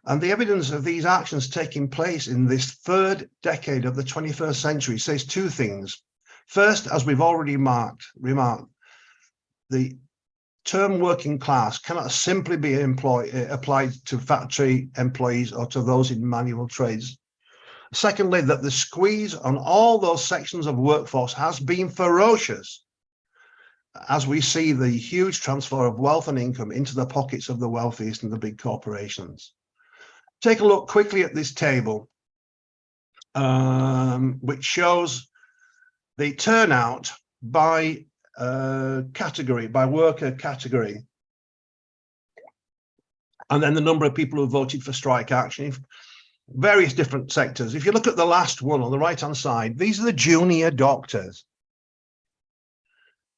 And the evidence of these actions taking place in this third decade of the 21st century says two things. First, as we've already remarked, the term working class cannot simply be applied to factory employees or to those in manual trades. Secondly, that the squeeze on all those sections of workforce has been ferocious, as we see the huge transfer of wealth and income into the pockets of the wealthiest and the big corporations. Take a look quickly at this table, which shows the turnout by category, by worker category, and then the number of people who voted for strike action, various different sectors. If you look at the last one on the right-hand side, these are the junior doctors.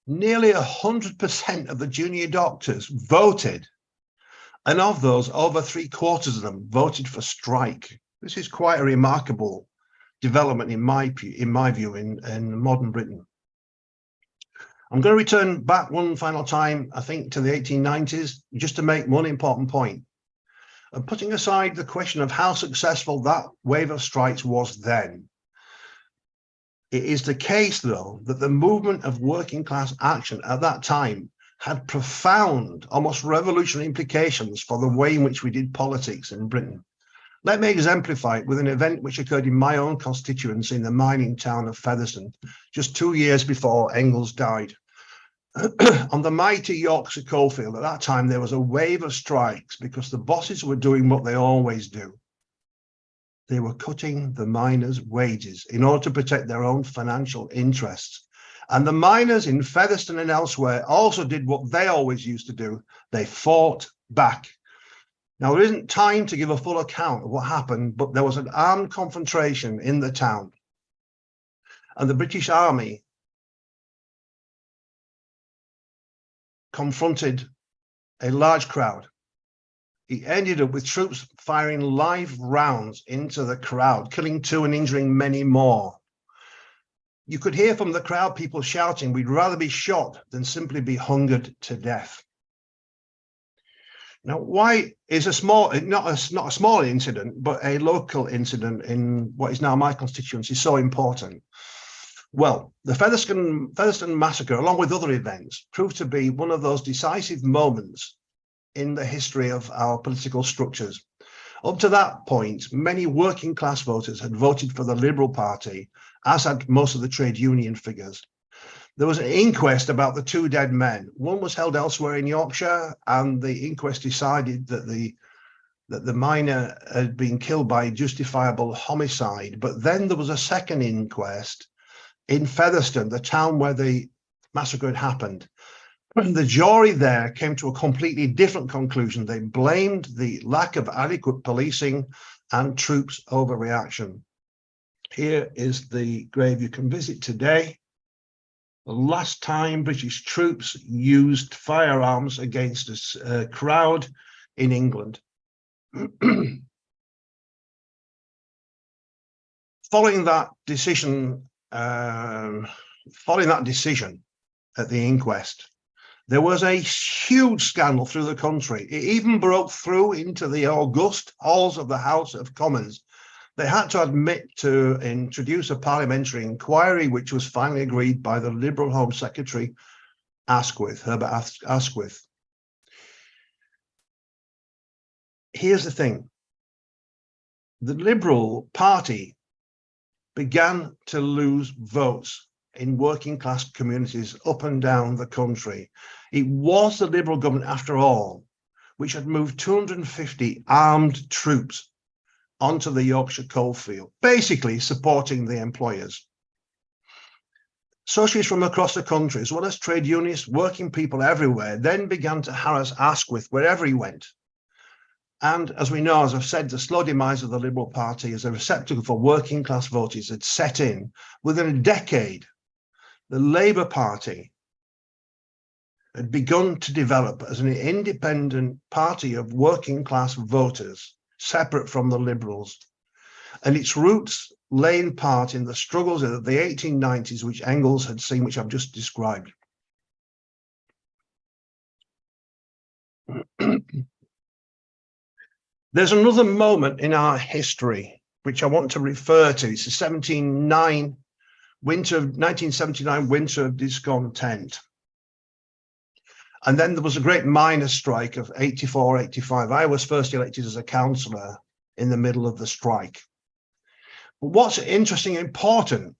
Nearly 100% of the junior doctors voted, and of those, over 3/4 of them voted for strike. This is quite a remarkable development in my view in modern Britain. I'm going to return back one final time, I think, to the 1890s, just to make one important point. And putting aside the question of how successful that wave of strikes was then, it is the case, though, that the movement of working class action at that time had profound, almost revolutionary implications for the way in which we did politics in Britain. Let me exemplify it with an event which occurred in my own constituency in the mining town of Featherstone, just 2 years before Engels died. On the mighty Yorkshire coalfield, at that time, there was a wave of strikes because the bosses were doing what they always do. They were cutting the miners' wages in order to protect their own financial interests. And the miners in Featherstone and elsewhere also did what they always used to do. They fought back. Now, there isn't time to give a full account of what happened, but there was an armed confrontation in the town. And the British Army confronted a large crowd. It ended up with troops firing live rounds into the crowd, killing 2 and injuring many more. You could hear from the crowd people shouting, "We'd rather be shot than simply be hungered to death." Now, why is not a small incident, but a local incident in what is now my constituency so important? Well, the Featherstone massacre, along with other events, proved to be one of those decisive moments in the history of our political structures. Up to that point, many working class voters had voted for the Liberal Party, as had most of the trade union figures. There was an inquest about the 2 dead men. One was held elsewhere in Yorkshire, and the inquest decided that the miner had been killed by justifiable homicide. But then there was a second inquest in Featherstone, the town where the massacre had happened. And the jury there came to a completely different conclusion. They blamed the lack of adequate policing and troops' overreaction. Here is the grave you can visit today. The last time British troops used firearms against a crowd in England. Following that decision at the inquest, there was a huge scandal through the country. It even broke through into the august halls of the House of Commons. They had to admit to introduce a parliamentary inquiry, which was finally agreed by the Liberal Home Secretary, Herbert Asquith. Here's the thing. The Liberal Party began to lose votes in working class communities up and down the country. It was the Liberal government, after all, which had moved 250 armed troops onto the Yorkshire coalfield, basically supporting the employers. Socialists from across the country, as well as trade unionists, working people everywhere, then began to harass Asquith wherever he went. And as we know, as I've said, the slow demise of the Liberal Party as a receptacle for working class voters had set in within a decade. the Labour Party had begun to develop as an independent party of working class voters, separate from the Liberals. And its roots lay in part in the struggles of the 1890s, which Engels had seen, which I've just described. There's another moment in our history which I want to refer to. It's the 1979 winter of discontent. And then there was a great miners' strike of 84, 85. I was first elected as a councillor in the middle of the strike. But what's interesting and important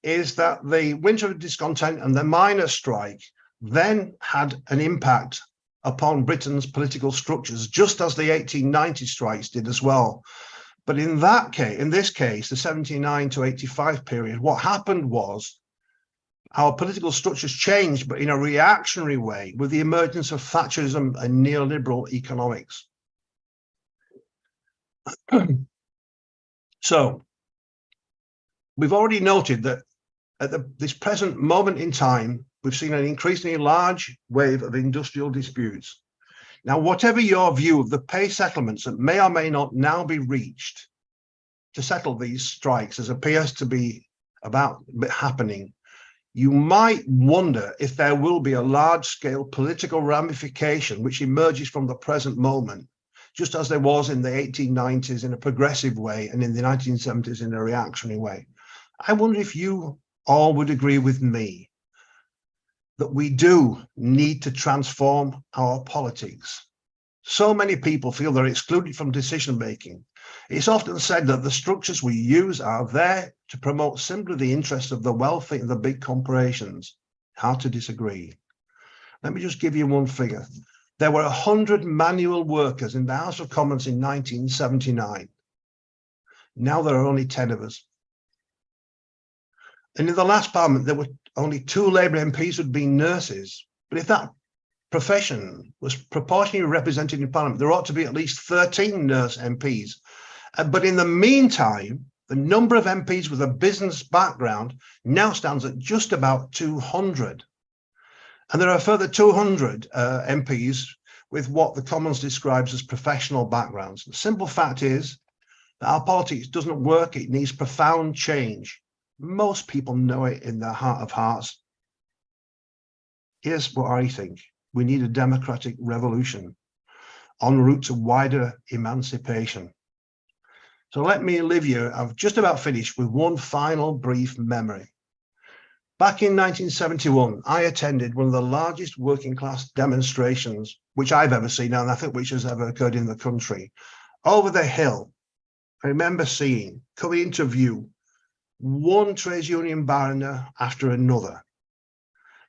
is that the winter of discontent and the miners' strike then had an impact upon Britain's political structures, just as the 1890 strikes did as well. But in this case, the 79 to 85 period, what happened was our political structures changed, but in a reactionary way, with the emergence of Thatcherism and neoliberal economics. So we've already noted that at this present moment in time, we've seen an increasingly large wave of industrial disputes. Now, whatever your view of the pay settlements that may or may not now be reached to settle these strikes, as appears to be about happening, you might wonder if there will be a large-scale political ramification which emerges from the present moment, just as there was in the 1890s in a progressive way and in the 1970s in a reactionary way. I wonder if you all would agree with me that we do need to transform our politics. So many people feel they're excluded from decision-making. It's often said that the structures we use are there to promote simply the interests of the wealthy and the big corporations. Hard to disagree. Let me just give you one figure. There were 100 manual workers in the House of Commons in 1979. Now there are only 10 of us. And in the last parliament, there were only 2 Labour MPs who'd been nurses. But if that profession was proportionally represented in parliament, there ought to be at least 13 nurse MPs. But in the meantime, the number of MPs with a business background now stands at just about 200. And there are a further 200 MPs with what the Commons describes as professional backgrounds. The simple fact is that our politics doesn't work. It needs profound change. Most people know it in their heart of hearts. Here's what I think. We need a democratic revolution en route to wider emancipation. So let me leave you, I've just about finished, with one final brief memory. Back in 1971, I attended one of the largest working class demonstrations which I've ever seen, and I think which has ever occurred in the country. Over the hill, I remember seeing, coming into view, one trades union banner after another.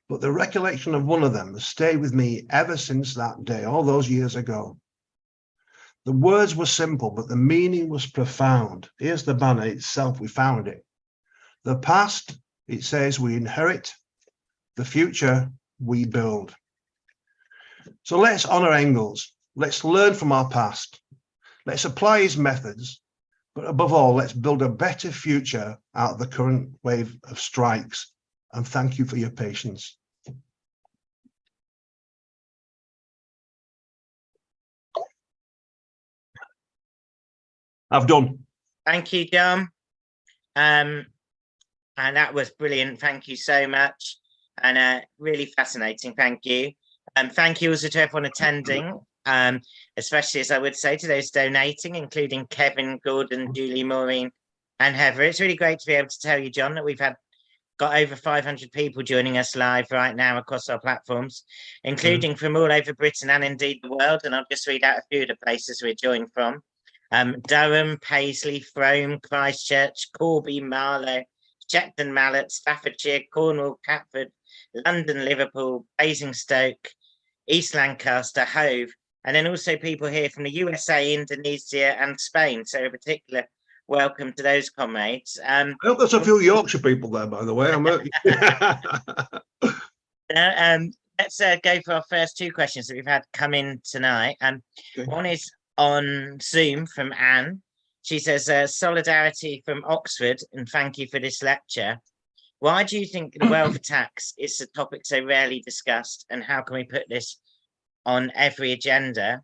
But the recollection of one of them has stayed with me ever since that day, all those years ago. The words were simple, but the meaning was profound. Here's the banner itself, we found it. The past, it says, we inherit. The future, we build. So let's honour Engels. Let's learn from our past. Let's apply his methods. But above all, let's build a better future out of the current wave of strikes. And thank you for your patience. I've done. Thank you, Jon. And that was brilliant. Thank you so much. And really fascinating. Thank you. Thank you also to everyone attending, especially, as I would say, to those donating, including Kevin, Gordon, Julie, Maureen, and Heather. It's really great to be able to tell you, Jon, that we've got over 500 people joining us live right now across our platforms, including from all over Britain and indeed the world. And I'll just read out a few of the places we're joined from. Durham, Paisley, Frome, Christchurch, Corby, Marlow, Shepton Mallet, Staffordshire, Cornwall, Catford, London, Liverpool, Basingstoke, East Lancaster, Hove, and then also people here from the USA, Indonesia, and Spain. So a particular welcome to those comrades. I hope there's a few Yorkshire people there, by the way. Let's go for our first 2 questions that we've had come in tonight. Okay. One is on Zoom from Anne. She says, solidarity from Oxford, and thank you for this lecture. Why do you think the wealth tax is a topic so rarely discussed, and how can we put this on every agenda?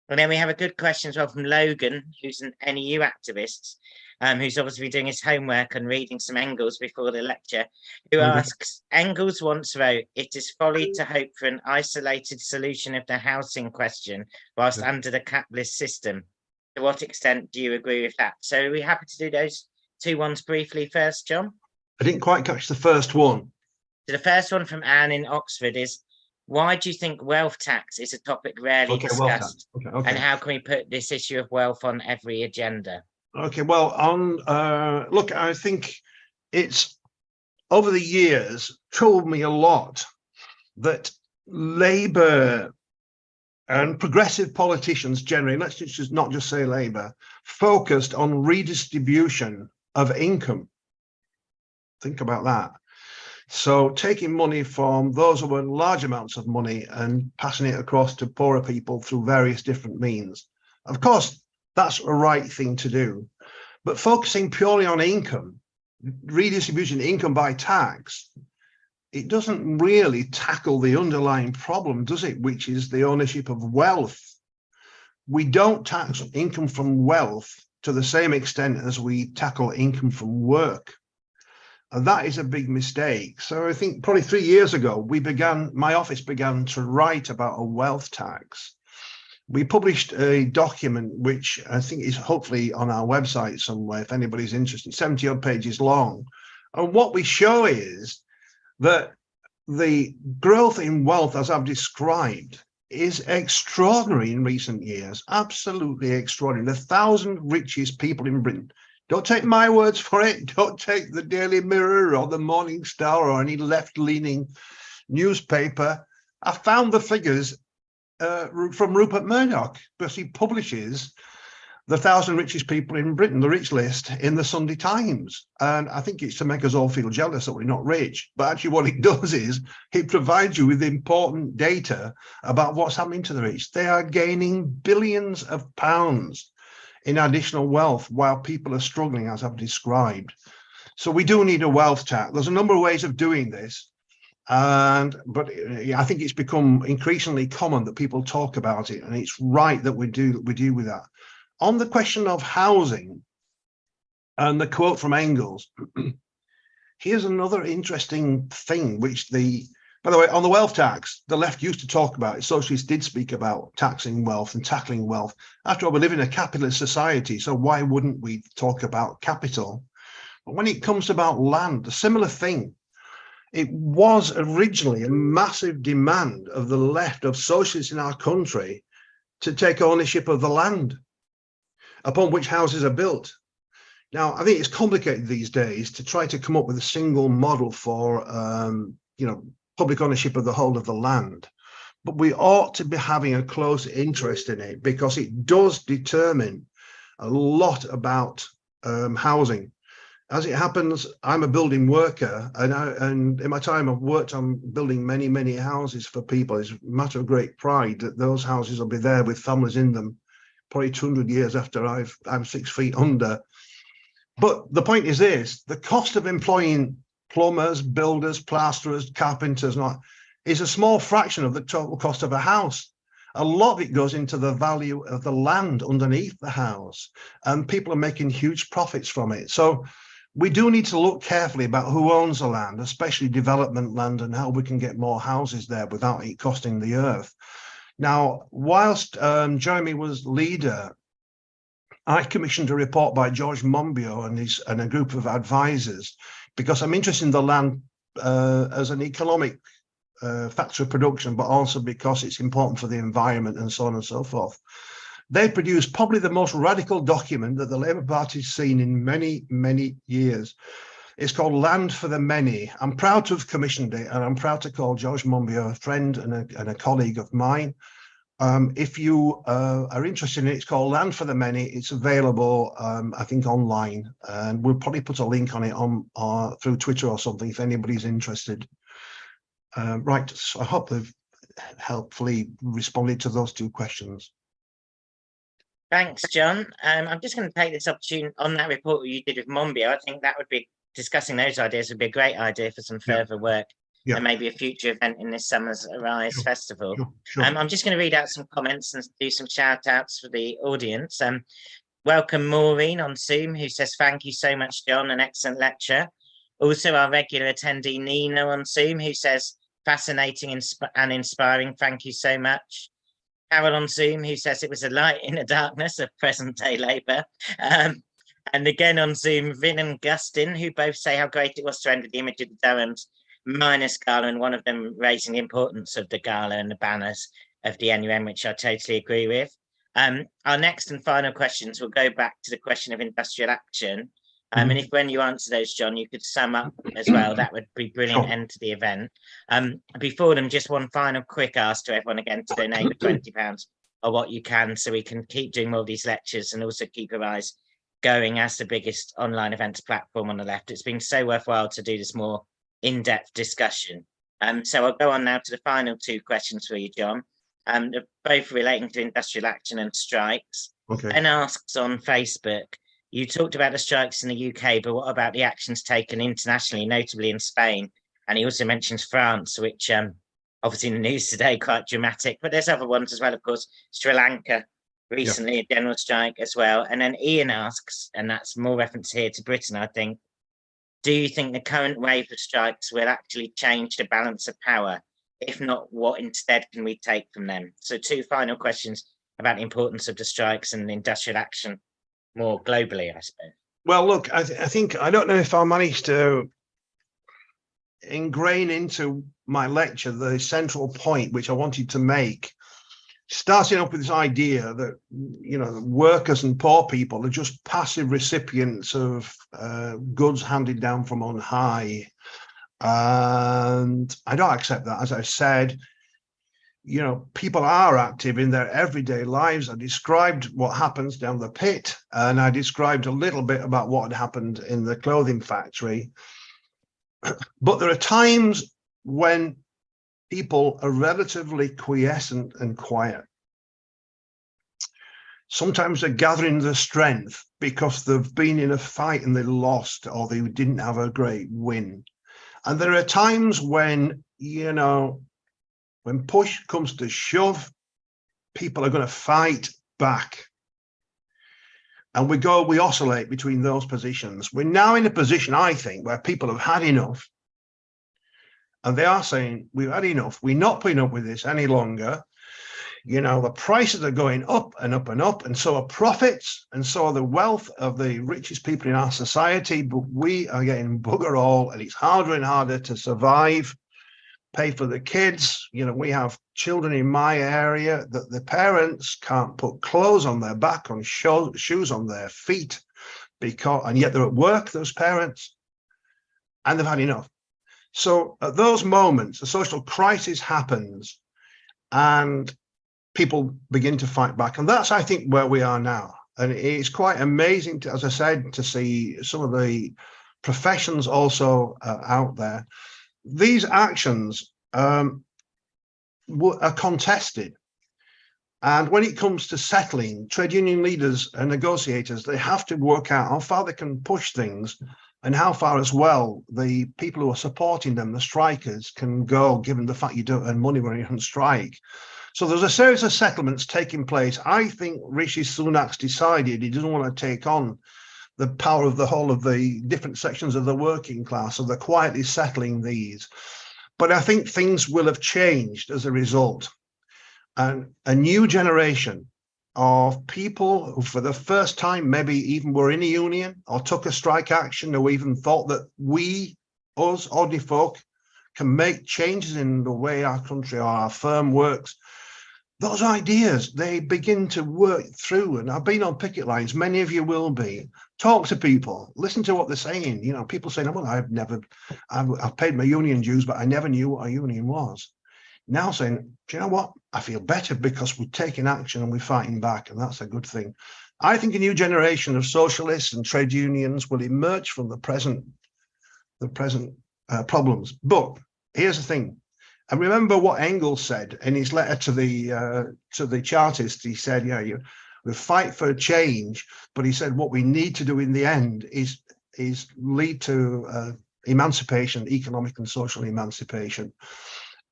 And then we have a good question as well from Logan, who's an NEU activist, who's obviously doing his homework and reading some Engels before the lecture, who asks, Engels once wrote, "It is folly to hope for an isolated solution of the housing question whilst under the capitalist system." To what extent do you agree with that? So are we happy to do those two ones briefly first, John? I didn't quite catch the first one. So the first one from Anne in Oxford is, why do you think wealth tax is a topic rarely discussed? And how can we put this issue of wealth on every agenda? Okay, well, look, I think it's over the years told me a lot that Labour and progressive politicians generally, let's just not just say Labour, focused on redistribution of income. Think about that. So taking money from those who earn large amounts of money and passing it across to poorer people through various different means. Of course, that's a right thing to do, but focusing purely on income, redistribution income by tax, it doesn't really tackle the underlying problem, does it? Which is the ownership of wealth. We don't tax income from wealth to the same extent as we tackle income from work. And that is a big mistake. So I think probably 3 years ago, my office began to write about a wealth tax. We published a document, which I think is hopefully on our website somewhere, if anybody's interested, 70 odd pages long. And what we show is that the growth in wealth, as I've described, is extraordinary in recent years, absolutely extraordinary. The 1,000 richest people in Britain. Don't take my words for it. Don't take the Daily Mirror or the Morning Star or any left-leaning newspaper. I found the figures from Rupert Murdoch, because he publishes the 1,000 richest people in Britain, the rich list, in the Sunday Times. And I think it's to make us all feel jealous that we're not rich. But actually what it does is it provides you with important data about what's happening to the rich. They are gaining billions of pounds in additional wealth while people are struggling, as I've described. So we do need a wealth tax. There's a number of ways of doing this. But I think it's become increasingly common that people talk about it, and it's right that we deal with that. On the question of housing and the quote from Engels, here's another interesting thing, which by the way, on the wealth tax, the left used to talk about it. Socialists did speak about taxing wealth and tackling wealth. After all, we live in a capitalist society, so why wouldn't we talk about capital? But when it comes about land, a similar thing. It was originally a massive demand of the left, of socialists in our country, to take ownership of the land upon which houses are built. Now, I think it's complicated these days to try to come up with a single model for, public ownership of the whole of the land. But we ought to be having a close interest in it, because it does determine a lot about housing. As it happens, I'm a building worker, and in my time I've worked on building many, many houses for people. It's a matter of great pride that those houses will be there with families in them, probably 200 years after I'm 6 feet under. But the point is this: the cost of employing plumbers, builders, plasterers, carpenters, is a small fraction of the total cost of a house. A lot of it goes into the value of the land underneath the house, and people are making huge profits from it. So we do need to look carefully about who owns the land, especially development land, and how we can get more houses there without it costing the earth. Now, whilst Jeremy was leader, I commissioned a report by George Monbiot and a group of advisors, because I'm interested in the land as an economic factor of production, but also because it's important for the environment and so on and so forth. They produced probably the most radical document that the Labour Party's seen in many, many years. It's called Land for the Many. I'm proud to have commissioned it, and I'm proud to call George Monbiot a friend and a colleague of mine. If you are interested in it, it's called Land for the Many. It's available, I think, online, and we'll probably put a link on it through Twitter or something if anybody's interested. Right, so I hope they've helpfully responded to those two questions. Thanks, John. I'm just going to take this opportunity on that report you did with Monbiot. I think that would be discussing those ideas would be a great idea for some further work. Yeah. And maybe a future event in this summer's Arise Festival. Sure. I'm just going to read out some comments and do some shout outs for the audience. Welcome Maureen on Zoom, who says, thank you so much, Jon, an excellent lecture. Also, our regular attendee, Nina on Zoom, who says, fascinating and inspiring. Thank you so much. Carol on Zoom, who says it was a light in the darkness of present day Labour. And again on Zoom, Vin and Gustin, who both say how great it was to end with the image of the Durhams minus gala, and one of them raising the importance of the gala and the banners of the NUM, which I totally agree with. Our next and final questions will go back to the question of industrial action. And if when you answer those, Jon, you could sum up as well, that would be brilliant end to the event. Before them, just one final quick ask to everyone again to donate the £20 or what you can, so we can keep doing more of these lectures and also keep Arise going as the biggest online events platform on the left. It's been so worthwhile to do this more in-depth discussion. So I'll go on now to the final two questions for you, Jon. They're both relating to industrial action and strikes. Ben asks on Facebook, you talked about the strikes in the UK, but what about the actions taken internationally, notably in Spain? And he also mentions France, which obviously in the news today, quite dramatic, but there's other ones as well, of course. Sri Lanka recently, a general strike as well. And then Ian asks, and that's more reference here to Britain, I think, do you think the current wave of strikes will actually change the balance of power? If not, what instead can we take from them? So two final questions about the importance of the strikes and industrial action more globally, I suppose. Well, look, I think, I don't know if I managed to ingrain into my lecture the central point which I wanted to make, starting up with this idea that, you know, workers and poor people are just passive recipients of goods handed down from on high. And I don't accept that. As I said, you know, people are active in their everyday lives. I described what happens down the pit, and I described a little bit about what had happened in the clothing factory. But there are times when people are relatively quiescent and quiet. Sometimes they're gathering their strength because they've been in a fight and they lost, or they didn't have a great win. And there are times when, you know, when push comes to shove, people are going to fight back. And we oscillate between those positions. We're now in a position, I think, where people have had enough. And they are saying, we've had enough. We're not putting up with this any longer. You know, the prices are going up and up and up, and so are profits, and so are the wealth of the richest people in our society. But we are getting bugger all, and it's harder and harder to survive, pay for the kids. You know, we have children in my area that the parents can't put clothes on their back, on shoes on their feet, and yet they're at work, those parents, and they've had enough. So at those moments, a social crisis happens, and people begin to fight back. And that's, I think, where we are now. And it's quite amazing, as I said, to see some of the professions also out there. These actions are contested. And when it comes to settling, trade union leaders and negotiators, they have to work out how far they can push things and how far as well the people who are supporting them, the strikers, can go, given the fact you don't earn money when you're on strike. So there's a series of settlements taking place. I think Rishi Sunak's decided he doesn't want to take on the power of the whole of the different sections of the working class, so they're quietly settling these. But I think things will have changed as a result. And a new generation of people who for the first time maybe even were in a union or took a strike action, or even thought that us ordinary folk, can make changes in the way our country or our firm works. Those ideas, they begin to work through. And I've been on picket lines, many of you will be. Talk to people, listen to what they're saying. You know, people saying, well, I've paid my union dues, but I never knew what a union was. Now saying, do you know what? I feel better because we're taking action and we're fighting back, and that's a good thing. I think a new generation of socialists and trade unions will emerge from the present problems. But here's the thing. And remember what Engels said in his letter to the Chartists. He said, we fight for change, but he said what we need to do in the end is lead to emancipation, economic and social emancipation.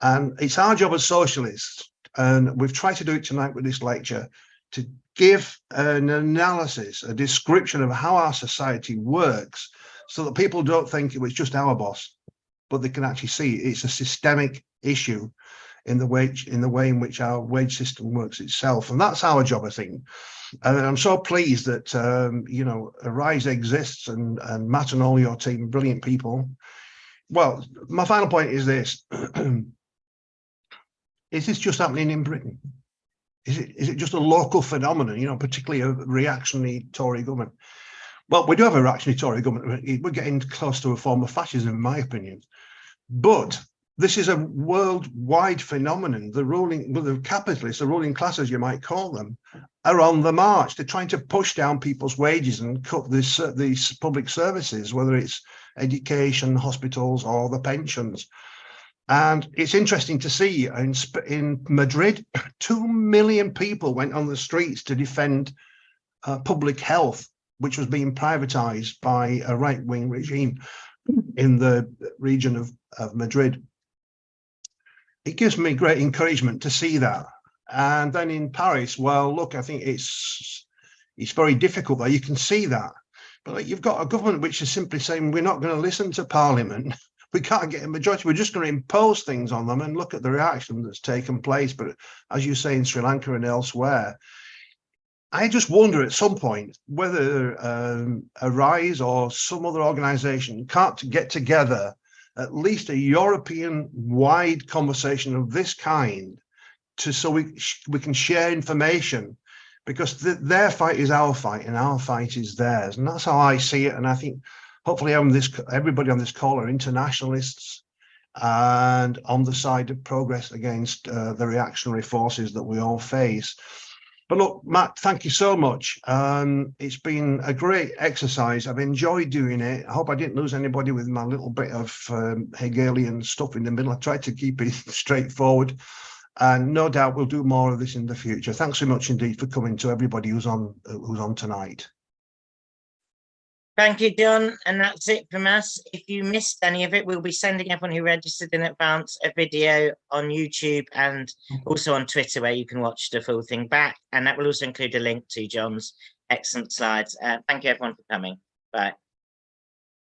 And it's our job as socialists, and we've tried to do it tonight with this lecture, to give an analysis, a description of how our society works, so that people don't think it was just our boss, but they can actually see it's a systemic issue in the way in which our wage system works itself. And that's our job, I think. And I'm so pleased that you know, Arise exists, and Matt and all your team, brilliant people. Well, my final point is this: is this just happening in Britain? Is it just a local phenomenon? You know, particularly a reactionary Tory government. Well, we do have a reactionary Tory government. We're getting close to a form of fascism, in my opinion. But this is a worldwide phenomenon. The capitalists, the ruling class, as you might call them, are on the march. They're trying to push down people's wages and cut these public services, whether it's education, hospitals, or the pensions. And it's interesting to see in Madrid, 2 million people went on the streets to defend public health, which was being privatized by a right-wing regime in the region of Madrid. It gives me great encouragement to see that. And then in Paris, well, look, I think it's very difficult there. You can see that. But you've got a government which is simply saying, we're not going to listen to Parliament. We can't get a majority. We're just going to impose things on them, and look at the reaction that's taken place. But as you say, in Sri Lanka and elsewhere, I just wonder at some point whether Arise or some other organization can't get together at least a European-wide conversation of this kind, so we can share information, because their fight is our fight and our fight is theirs. And that's how I see it. And I think hopefully everybody on this call are internationalists and on the side of progress against the reactionary forces that we all face. But look, Matt, thank you so much. It's been a great exercise. I've enjoyed doing it. I hope I didn't lose anybody with my little bit of Hegelian stuff in the middle. I tried to keep it straightforward. And no doubt we'll do more of this in the future. Thanks so much indeed for coming, to everybody who's on tonight. Thank you, Jon. And that's it from us. If you missed any of it, we'll be sending everyone who registered in advance a video on YouTube and also on Twitter, where you can watch the full thing back. And that will also include a link to Jon's excellent slides. Thank you, everyone, for coming. Bye.